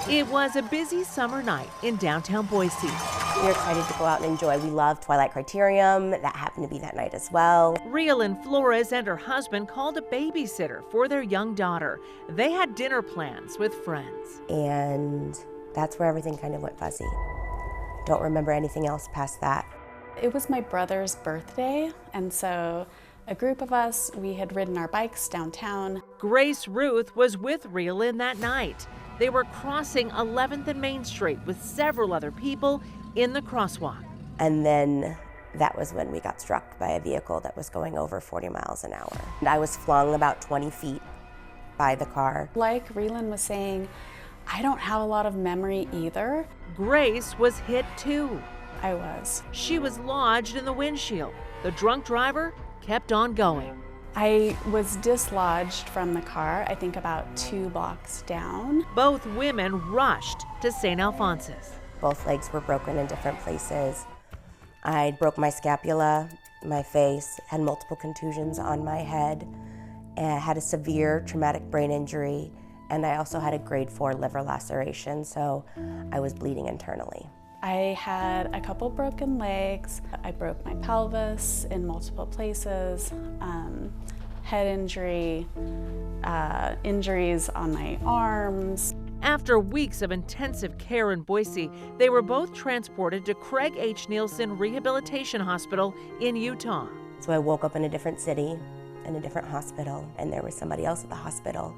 It was a busy summer night in downtown Boise. We were excited to go out and enjoy. We love Twilight Criterium. That happened to be that night as well. Raylan Flores and her husband called a babysitter for their young daughter. They had dinner plans with friends. And that's where everything kind of went fuzzy. Don't remember anything else past that. It was my brother's birthday, and so a group of us, we had ridden our bikes downtown. Grace Ruth was with Raylan that night. They were crossing 11th and Main Street with several other people in the crosswalk. And then that was when we got struck by a vehicle that was going over 40 miles an hour. And I was flung about 20 feet by the car. Like Raylan was saying, I don't have a lot of memory either. Grace was hit too. I was. She was lodged in the windshield. The drunk driver kept on going. I was dislodged from the car, I think about 2 blocks down. Both women rushed to St. Alphonsus. Both legs were broken in different places. I broke my scapula, my face, had multiple contusions on my head, and had a severe traumatic brain injury, and I also had a grade 4 liver laceration, so I was bleeding internally. I had a couple broken legs. I broke my pelvis in multiple places, head injury, injuries on my arms. After weeks of intensive care in Boise, they were both transported to Craig H. Nielsen Rehabilitation Hospital in Utah. So I woke up in a different city, in a different hospital, and there was somebody else at the hospital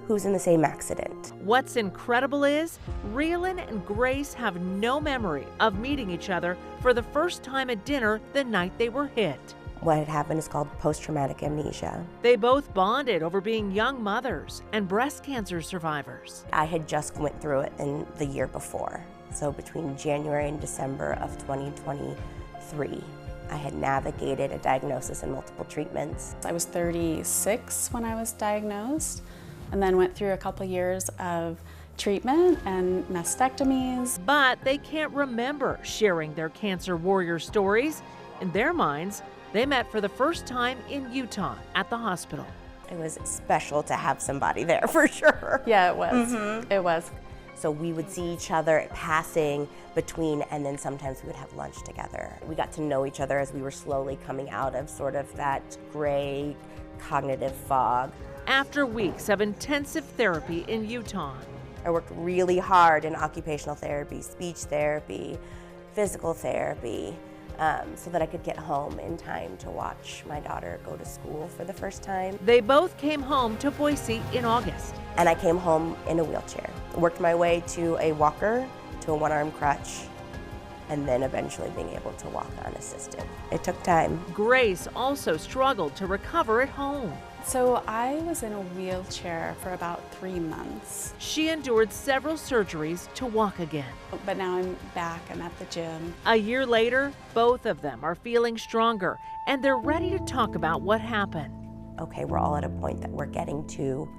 who's in the same accident. What's incredible is Raylan and Grace have no memory of meeting each other for the first time at dinner the night they were hit. What had happened is called post-traumatic amnesia. They both bonded over being young mothers and breast cancer survivors. I had just went through it in the year before. So between January and December of 2023, I had navigated a diagnosis and multiple treatments. I was 36 when I was diagnosed, and then went through a couple years of treatment and mastectomies. But they can't remember sharing their cancer warrior stories. In their minds, they met for the first time in Utah at the hospital. It was special to have somebody there for sure. Yeah, it was. It was. So we would see each other passing between, and then sometimes we would have lunch together. We got to know each other as we were slowly coming out of sort of that gray cognitive fog. After weeks of intensive therapy in Utah, I worked really hard in occupational therapy, speech therapy, physical therapy, so that I could get home in time to watch my daughter go to school for the first time. They both came home to Boise in August. And I came home in a wheelchair. Worked my way to a walker, to a one-arm crutch, and then eventually being able to walk unassisted. It took time. Grace also struggled to recover at home. So I was in a wheelchair for about 3 months. She endured several surgeries to walk again. But now I'm back, I'm at the gym. A year later, both of them are feeling stronger, and they're ready to talk about what happened. Okay, we're all at a point that we're getting to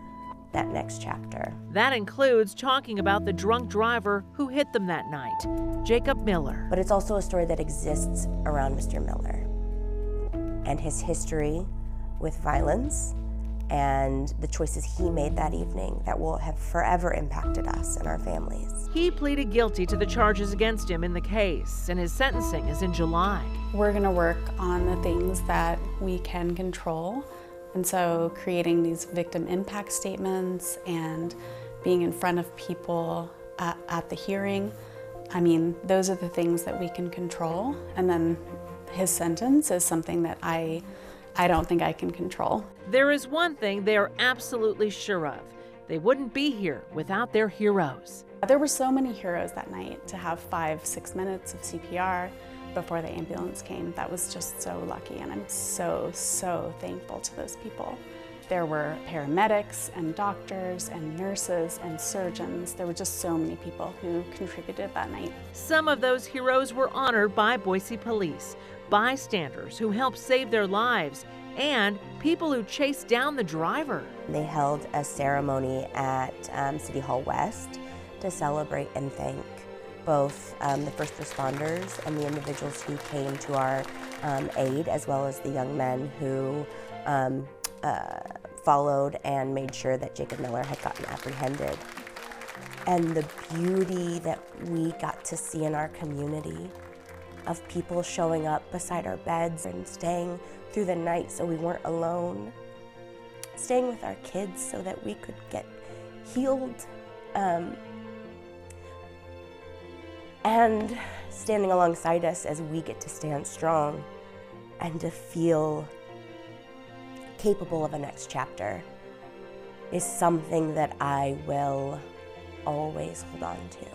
that next chapter. That includes talking about the drunk driver who hit them that night, Jacob Miller. But it's also a story that exists around Mr. Miller and his history with violence and the choices he made that evening that will have forever impacted us and our families. He pleaded guilty to the charges against him in the case, and his sentencing is in July. We're gonna work on the things that we can control. And so creating these victim impact statements and being in front of people at the hearing, I mean, those are the things that we can control. And then his sentence is something that I don't think I can control. There is one thing they are absolutely sure of. They wouldn't be here without their heroes. There were so many heroes that night. To have 5-6 minutes of CPR before the ambulance came, that was just so lucky, and I'm so, so thankful to those people. There were paramedics and doctors and nurses and surgeons. There were just so many people who contributed that night. Some of those heroes were honored by Boise police, bystanders who helped save their lives, and people who chased down the driver. They held a ceremony at City Hall West to celebrate and thank both the first responders and the individuals who came to our aid, as well as the young men who followed and made sure that Jacob Miller had gotten apprehended. and the beauty that we got to see in our community of people showing up beside our beds and staying through the night so we weren't alone, staying with our kids so that we could get healed, and standing alongside us as we get to stand strong and to feel capable of a next chapter is something that I will always hold on to.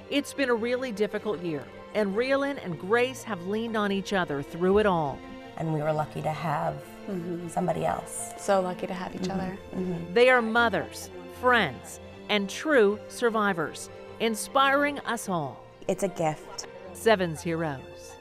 It's been a really difficult year, and Raylan and Grace have leaned on each other through it all. And we were lucky to have somebody else. So lucky to have each other. They are mothers, friends, and true survivors, inspiring us all. It's a gift. 7's Heroes.